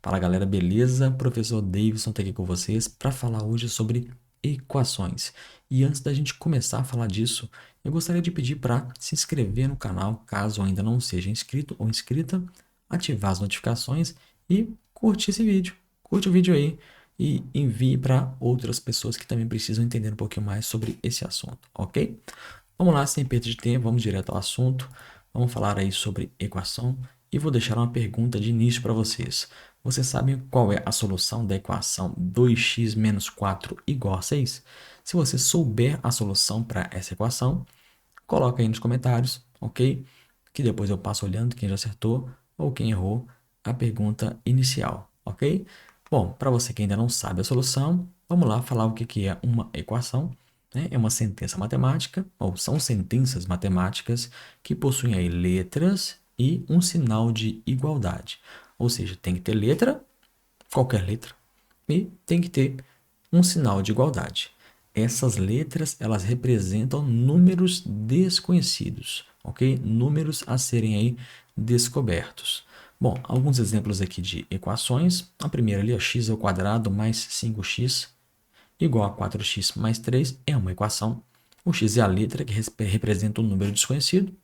Fala galera, beleza? Professor Davidson está aqui com vocês para falar hoje sobre equações. E antes da gente começar a falar disso, eu gostaria de pedir para se inscrever no canal, caso ainda não seja inscrito ou inscrita, ativar as notificações e curtir esse vídeo. Curte o vídeo aí e envie para outras pessoas que também precisam entender um pouquinho mais sobre esse assunto, ok? Vamos lá, sem perda de tempo, vamos direto ao assunto. Vamos falar aí sobre equação e vou deixar uma pergunta de início para vocês. Vocês sabem qual é a solução da equação 2x menos 4 igual a 6? Se você souber a solução para essa equação, coloca aí nos comentários, ok? Que depois eu passo olhando quem já acertou ou quem errou a pergunta inicial, ok? Bom, para você que ainda não sabe a solução, vamos lá falar o que é uma equação, né? É uma sentença matemática, ou são sentenças matemáticas que possuem aí letras e um sinal de igualdade. Ou seja, tem que ter letra, qualquer letra, e tem que ter um sinal de igualdade. Essas letras, elas representam números desconhecidos, ok? Números a serem aí descobertos. Bom, alguns exemplos aqui de equações. A primeira ali, x ao quadrado mais 5x igual a 4x mais 3 é uma equação. O x é a letra que representa um número desconhecido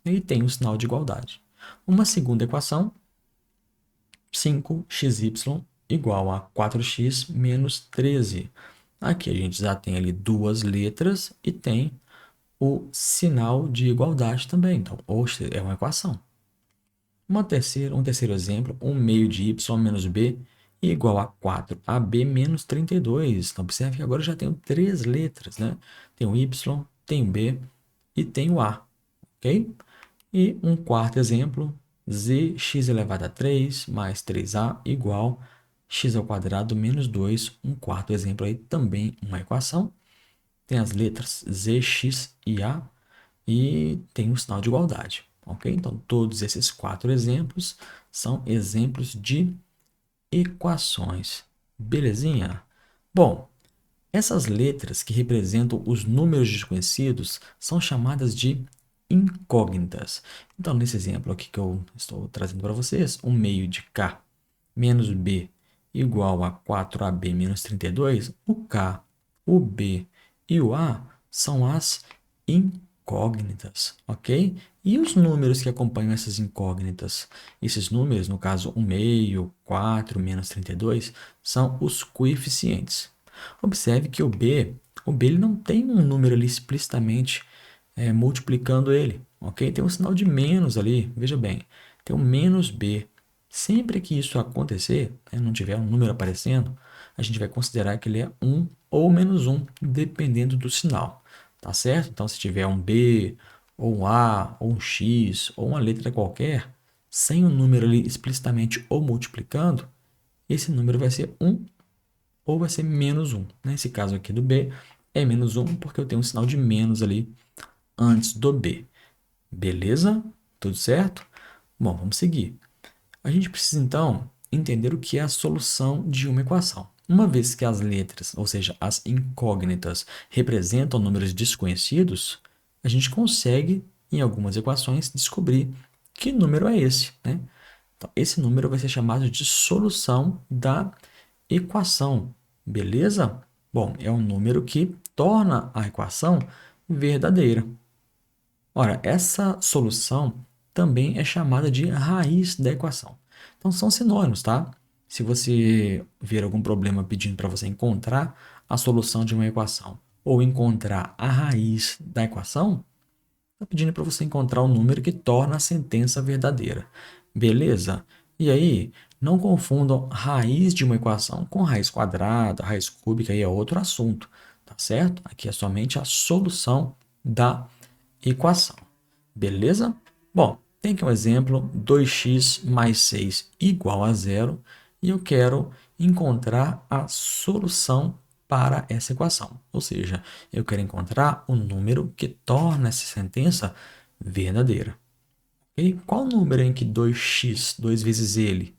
e tem um sinal de igualdade. Uma segunda equação, 5xy igual a 4x menos 13. Aqui a gente já tem ali duas letras e tem o sinal de igualdade também. Então, ou é uma equação. Um terceiro exemplo, 1 meio de y menos b igual a 4ab menos 32. Então, observe que agora eu já tenho três letras, né? Tem o y, tem o b e tem o a, ok? E um quarto exemplo, zx elevado a 3 mais 3a igual x ao quadrado menos 2. Um quarto exemplo aí, também uma equação. Tem as letras z, x e a e tem um sinal de igualdade, ok? Então, todos esses quatro exemplos são exemplos de equações. Belezinha? Bom, essas letras que representam os números desconhecidos são chamadas de incógnitas. Então, nesse exemplo aqui que eu estou trazendo para vocês, 1 meio de k menos b igual a 4ab menos 32, o k, o b e o a são as incógnitas, ok? E os números que acompanham essas incógnitas? Esses números, no caso 1 meio, 4, menos 32, são os coeficientes. Observe que o B ele não tem um número ali explicitamente multiplicando ele, ok? Tem um sinal de menos ali, veja bem, tem um menos B. Sempre que isso acontecer, não tiver um número aparecendo, a gente vai considerar que ele é 1 ou menos 1, dependendo do sinal, tá certo? Então, se tiver um B, ou um A, ou um X, ou uma letra qualquer, sem o número ali explicitamente ou multiplicando, esse número vai ser 1 ou vai ser menos 1. Nesse caso aqui do B, é menos 1 porque eu tenho um sinal de menos ali antes do B. Beleza? Tudo certo? Bom, vamos seguir. A gente precisa, então, entender o que é a solução de uma equação. Uma vez que as letras, ou seja, as incógnitas, representam números desconhecidos, a gente consegue, em algumas equações, descobrir que número é esse, né? Então, esse número vai ser chamado de solução da equação, beleza? Bom, é um número que torna a equação verdadeira. Ora, essa solução também é chamada de raiz da equação. Então, são sinônimos, tá? Se você ver algum problema pedindo para você encontrar a solução de uma equação ou encontrar a raiz da equação, está pedindo para você encontrar o número que torna a sentença verdadeira. Beleza? E aí, não confundam raiz de uma equação com raiz quadrada, raiz cúbica, aí é outro assunto, tá certo? Aqui é somente a solução da equação. Beleza? Bom, tem aqui um exemplo, 2x mais 6 igual a zero, e eu quero encontrar a solução para essa equação. Ou seja, eu quero encontrar o número que torna essa sentença verdadeira. E qual número em que 2x, 2 vezes ele,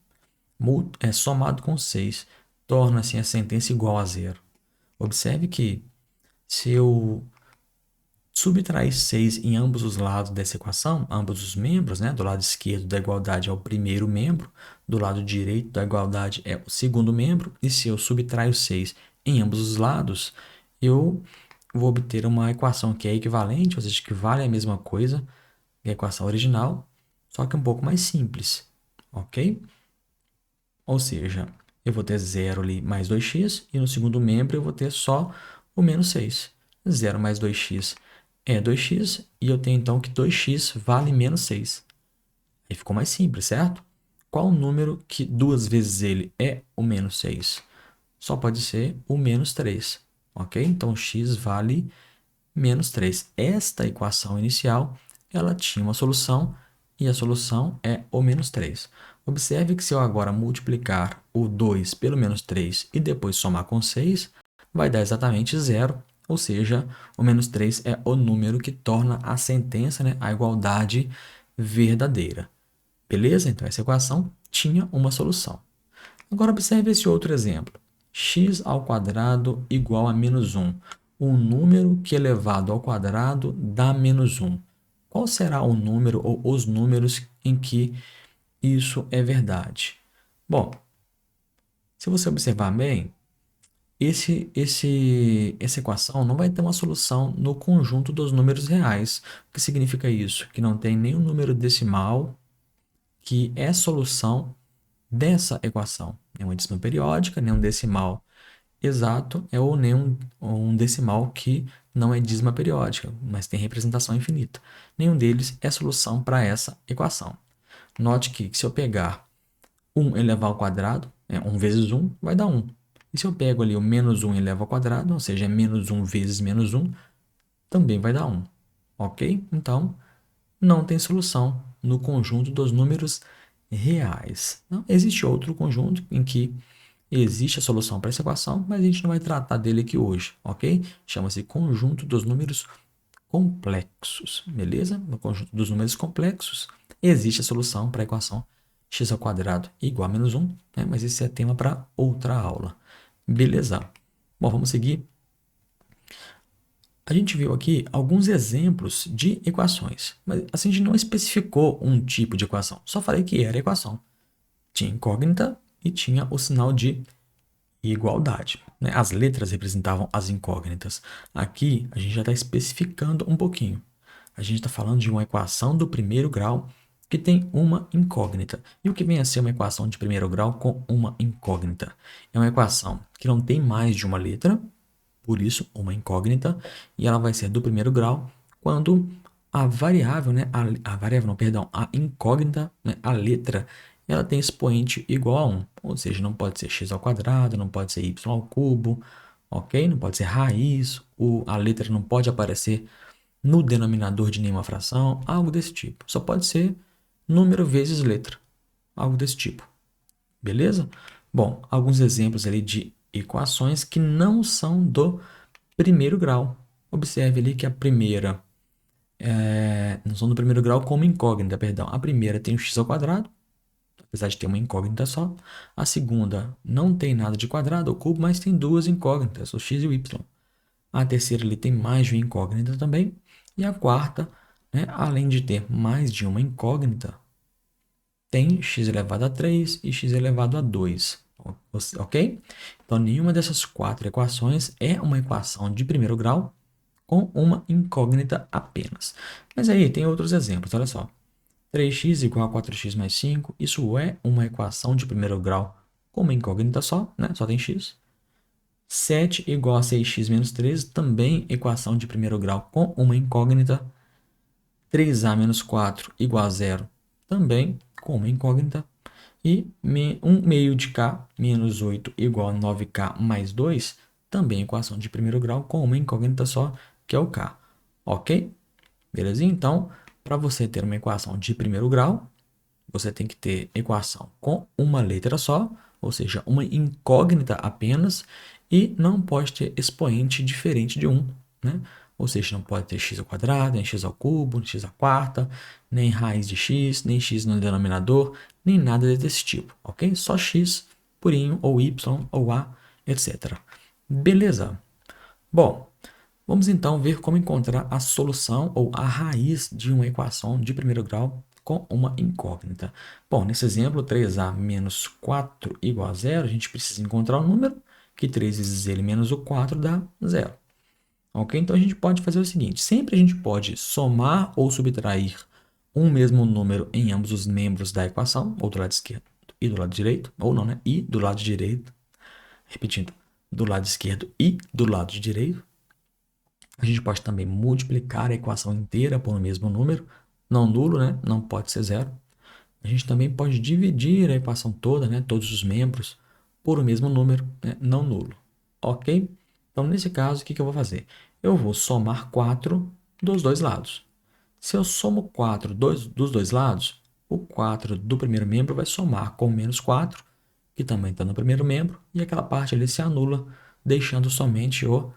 somado com 6, torna assim a sentença igual a zero? Observe que se eu Subtrair 6 em ambos os lados dessa equação, ambos os membros, né? Do lado esquerdo da igualdade é o primeiro membro, do lado direito da igualdade é o segundo membro, e se eu subtraio 6 em ambos os lados, eu vou obter uma equação que é equivalente, ou seja, que vale a mesma coisa que a equação original, só que um pouco mais simples, ok? Ou seja, eu vou ter 0 ali mais 2x, e no segundo membro eu vou ter só o menos 6. 0 mais 2x é 2x, e eu tenho então que 2x vale menos 6. Aí ficou mais simples, certo? Qual o número que duas vezes ele é o menos 6? Só pode ser o menos 3, ok? Então, x vale menos 3. Esta equação inicial, ela tinha uma solução, e a solução é o menos 3. Observe que se eu agora multiplicar o 2 pelo menos 3 e depois somar com 6, vai dar exatamente 0, ou seja, o menos 3 é o número que torna a sentença, né, a igualdade verdadeira. Beleza? Então, essa equação tinha uma solução. Agora, observe esse outro exemplo. X ao quadrado igual a menos 1. Um número que elevado ao quadrado dá menos 1. Qual será o número ou os números em que isso é verdade? Bom, se você observar bem, essa equação não vai ter uma solução no conjunto dos números reais. O que significa isso? Que não tem nenhum número decimal que é solução dessa equação. Nenhuma dízima periódica, nenhum decimal exato, ou nenhum um decimal que não é dízima periódica, mas tem representação infinita. Nenhum deles é solução para essa equação. Note que se eu pegar 1 elevado ao quadrado, 1 vezes 1 vai dar 1. E se eu pego ali o menos 1 elevado ao quadrado, ou seja, é menos 1 vezes menos 1, também vai dar 1. Ok? Então, não tem solução no conjunto dos números reais. Não existe outro conjunto em que existe a solução para essa equação, mas a gente não vai tratar dele aqui hoje, ok? Chama-se conjunto dos números complexos, beleza? No conjunto dos números complexos, existe a solução para a equação x ao quadrado igual a menos 1, né? Mas esse é tema para outra aula. Beleza? Bom, vamos seguir. A gente viu aqui alguns exemplos de equações, mas assim, a gente não especificou um tipo de equação, só falei que era equação. Tinha incógnita e tinha o sinal de igualdade, né? As letras representavam as incógnitas. Aqui a gente já está especificando um pouquinho. A gente está falando de uma equação do primeiro grau que tem uma incógnita. E o que vem a ser uma equação de primeiro grau com uma incógnita? É uma equação que não tem mais de uma letra, por isso uma incógnita, e ela vai ser do primeiro grau quando a variável, né, a variável não, perdão, a incógnita, né, a letra, ela tem expoente igual a 1, ou seja, não pode ser x ao quadrado, não pode ser y ao cubo, ok? Não pode ser raiz, a letra não pode aparecer no denominador de nenhuma fração, algo desse tipo. Só pode ser número vezes letra, algo desse tipo. Beleza? Bom, alguns exemplos ali de equações que não são do primeiro grau. Observe ali que a primeira, não são do primeiro grau como incógnita, perdão. A primeira tem o x ao quadrado, apesar de ter uma incógnita só. A segunda não tem nada de quadrado ou cubo, mas tem duas incógnitas, o x e o y. A terceira ali tem mais de uma incógnita também. E a quarta, né, além de ter mais de uma incógnita, tem x elevado a 3 e x elevado a 2. Ok? Então, nenhuma dessas quatro equações é uma equação de primeiro grau com uma incógnita apenas. Mas aí tem outros exemplos, olha só. 3x igual a 4x mais 5, isso é uma equação de primeiro grau com uma incógnita só, né? Só tem x. 7 igual a 6x menos 13, também equação de primeiro grau com uma incógnita. 3a menos 4 igual a 0, também com uma incógnita. E 1 meio de k menos 8 igual a 9k mais 2, também equação de primeiro grau com uma incógnita só, que é o k. Ok? Beleza? Então, para você ter uma equação de primeiro grau, você tem que ter equação com uma letra só, ou seja, uma incógnita apenas, e não pode ter expoente diferente de 1, né? Ou seja, não pode ter x ao quadrado, nem x ao cubo, nem x à quarta, nem raiz de x, nem x no denominador, nem nada desse tipo, ok? Só x purinho, ou y, ou a, etc. Beleza? Bom, Vamos então ver como encontrar a solução ou a raiz de uma equação de primeiro grau com uma incógnita. Bom, nesse exemplo, 3a menos 4 igual a zero, a gente precisa encontrar um número, que 3 vezes ele menos o 4 dá zero. Ok? Então a gente pode fazer o seguinte, sempre a gente pode somar ou subtrair um mesmo número em ambos os membros da equação, ou do lado esquerdo e do lado direito, ou não, né? E do lado direito, repetindo, do lado esquerdo e do lado direito. A gente pode também multiplicar a equação inteira por um mesmo número, não nulo, né? Não pode ser zero. A gente também pode dividir a equação toda, né? Todos os membros, por o mesmo número, né? Não nulo. Ok? Então, nesse caso, o que eu vou fazer? Eu vou somar 4 dos dois lados. Se eu somo 4 dos dois lados, o 4 do primeiro membro vai somar com o menos 4, que também está no primeiro membro, e aquela parte ali se anula, deixando somente o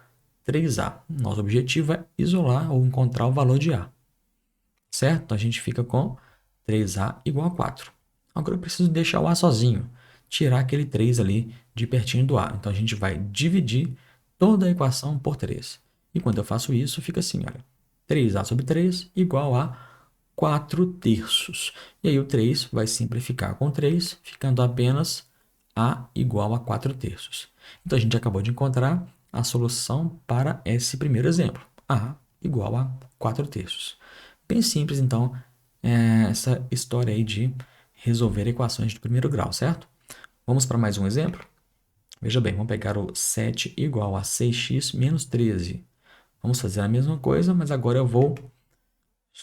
3a. Nosso objetivo é isolar ou encontrar o valor de a. Certo? Então a gente fica com 3a igual a 4. Agora eu preciso deixar o a sozinho, tirar aquele 3 ali de pertinho do a. Então a gente vai dividir toda a equação por 3. E quando eu faço isso, fica assim, olha. 3a sobre 3 igual a 4 terços. E aí o 3 vai simplificar com 3, ficando apenas a igual a 4 terços. Então a gente acabou de encontrar a solução para esse primeiro exemplo. A igual a 4 terços. Bem simples, então, essa história aí de resolver equações de primeiro grau, certo? Vamos para mais um exemplo? Veja bem, vamos pegar o 7 igual a 6x menos 13. Vamos fazer a mesma coisa, mas agora eu vou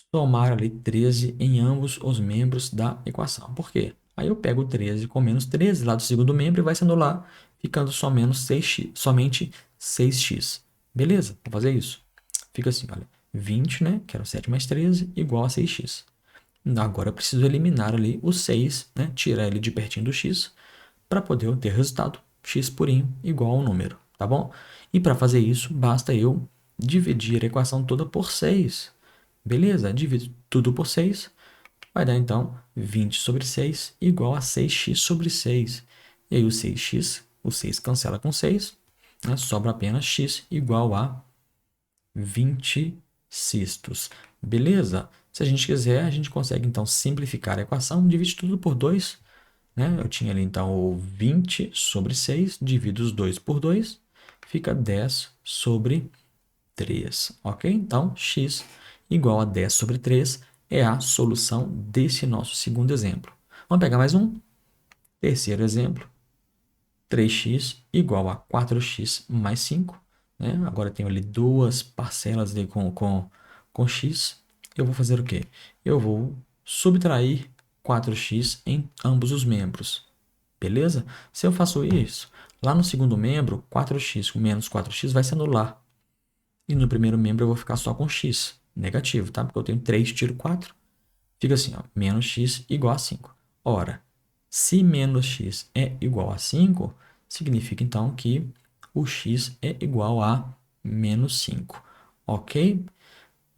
somar ali 13 em ambos os membros da equação. Por quê? Aí eu pego o 13 com menos 13 lá do segundo membro e vai se anular, ficando somente 6x. Beleza? Vou fazer isso. Fica assim, olha, 20, né, que era o 7 mais 13, igual a 6x. Agora eu preciso eliminar ali o 6, né, tirar ele de pertinho do x, para poder ter resultado x purinho igual ao número, tá bom? E para fazer isso, basta eu dividir a equação toda por 6. Beleza? Divido tudo por 6, vai dar então 20 sobre 6 igual a 6x sobre 6. E aí o 6x, o 6 cancela com 6, né? Sobra apenas x igual a 20 cistos. Beleza? Se a gente quiser, a gente consegue então simplificar a equação, divide tudo por 2, né? Eu tinha ali então o 20 sobre 6, divido os 2 por 2, fica 10 sobre 3, ok? Então, x igual a 10 sobre 3 é a solução desse nosso segundo exemplo. Vamos pegar mais um. Terceiro exemplo, 3x igual a 4x mais 5. Né? Agora eu tenho ali duas parcelas ali com x. Eu vou fazer o quê? Eu vou subtrair 4x em ambos os membros. Beleza? Se eu faço isso, lá no segundo membro, 4x menos 4x vai se anular. E no primeiro membro eu vou ficar só com x negativo, tá? Porque eu tenho 3, tiro 4. Fica assim, ó, menos x igual a 5. Ora, se menos x é igual a 5, significa então que o x é igual a menos 5. Ok?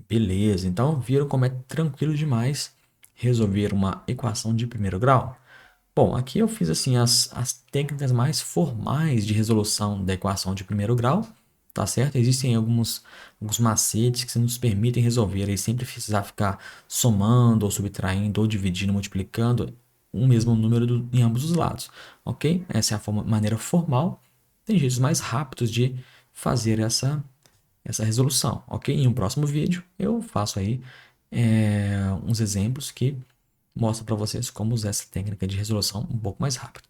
Beleza, então viram como é tranquilo demais resolver uma equação de primeiro grau? Bom, aqui eu fiz assim as técnicas mais formais de resolução da equação de primeiro grau, tá certo? Existem alguns macetes que nos permitem resolver e sempre precisar ficar somando ou subtraindo ou dividindo, multiplicando um mesmo número em ambos os lados, ok? Essa é a maneira formal. Tem jeitos mais rápidos de fazer essa resolução, ok? Em um próximo vídeo eu faço aí uns exemplos que mostram para vocês como usar essa técnica de resolução um pouco mais rápido,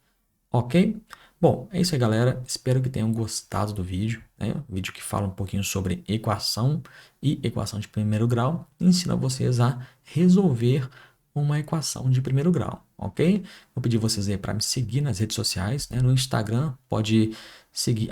ok? Bom, é isso aí, galera. Espero que tenham gostado do vídeo, né? Um vídeo que fala um pouquinho sobre equação e equação de primeiro grau. Ensina vocês a resolver uma equação de primeiro grau, ok? Vou pedir vocês aí para me seguir nas redes sociais, né? No Instagram, pode seguir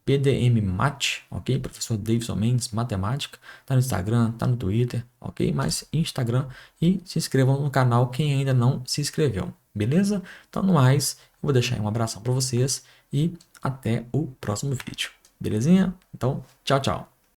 @pdmmate, ok? Professor Davidson Mendes, matemática. Tá no Instagram, tá no Twitter, ok? Mas Instagram, e se inscrevam no canal quem ainda não se inscreveu, beleza? Então, no mais, eu vou deixar aí um abração para vocês e até o próximo vídeo, belezinha? Então, tchau, tchau.